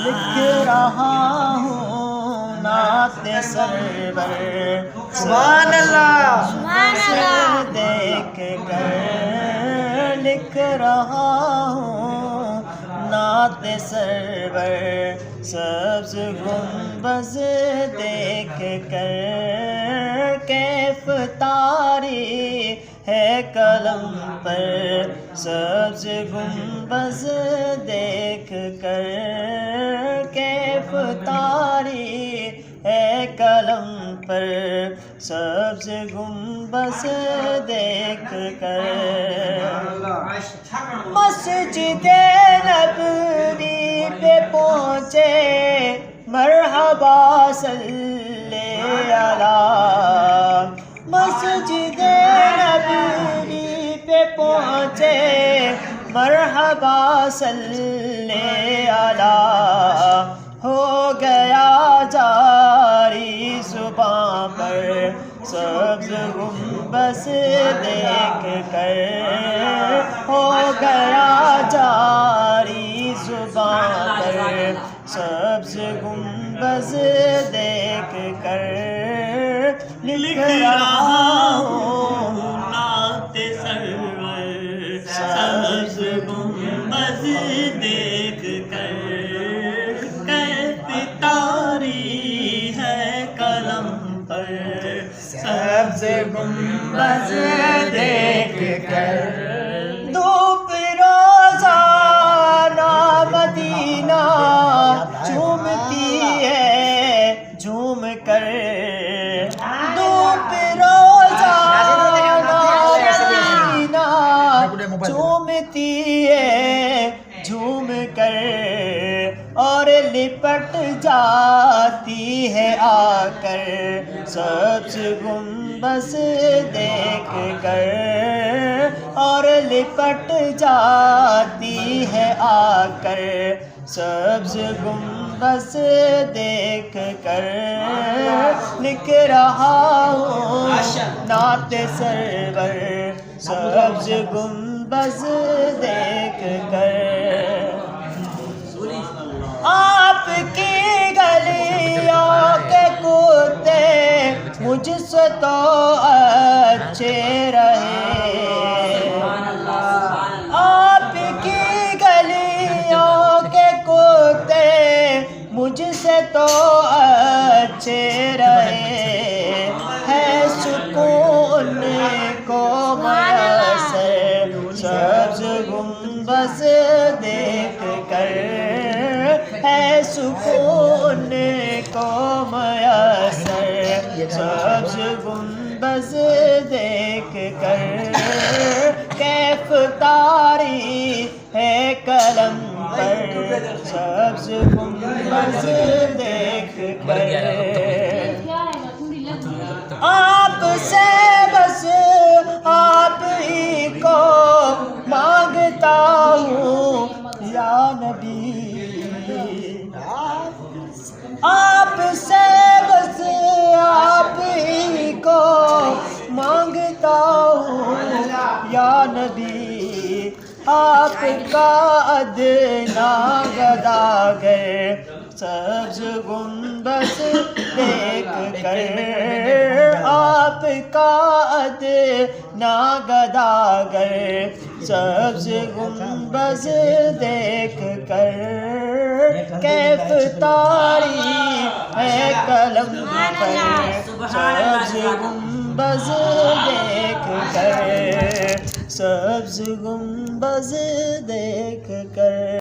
لکھ رہا ہوں نعت سرور سبحان اللہ سے دیکھ کر، لکھ رہا ہوں نعت سرور سبز گنبد دیکھ کر، کیف طاری ہے قلم پر سبز گنبد دیکھ کر، کیف طاری ہے قلم پر سبز گنبد دیکھ کر، مسجد نبوی پہ پہنچے مرحبا صلی علی، مسجد نبوی پہ پہنچے مرحبا صلی علی، ہو گیا جاری زباں پر سبز گنبد دیکھ کر، ہو گیا جاری زباں پر سبز گنبد دیکھ کر، لکھ رہا ہوں نعت سرور سبز گنبد دیکھ کر، کیف طاری ہے قلم پر سبز گنبد دیکھ کر، دھوپ روزانہ مدینہ جھومتی ہے جھوم کر، دھوپ روزانہ مدینہ جھومتی ہے جھوم کر، اور لپٹ جاتی ہے آ کر سبز گنبد دیکھ کر، اور لپٹ جاتی ہے آ کر سبز گنبد دیکھ کر، لکھ رہا ہوں نعت سرور سبز گنبد دیکھ کر، آپ کی گلیوں کے کتے مجھ سے تو اچھے رہے، آپ کی گلیوں کے کتے مجھ سے تو اچھے رہے، ہے سکون کو میسر سبز گنبد دیکھ کر، ہے سکون کو میسر سبز گنبد دیکھ کر، کیف طاری ہے قلم پر سبز گنبد دیکھ کر، آپ سے بس آپ ہی کو مانگتا ہوں یا نبی، آپ سے بس آپ ہی کو مانگتا ہوں یا نبی، آپ کا ادنا گداگر سبز گنبد دیکھ کر، آپ کا ادنا گداگر سبز گنبد دیکھ کر، کیف طاری ہے قلم پر سبز گنبد دیکھ کر، سبز گنبد دیکھ کر۔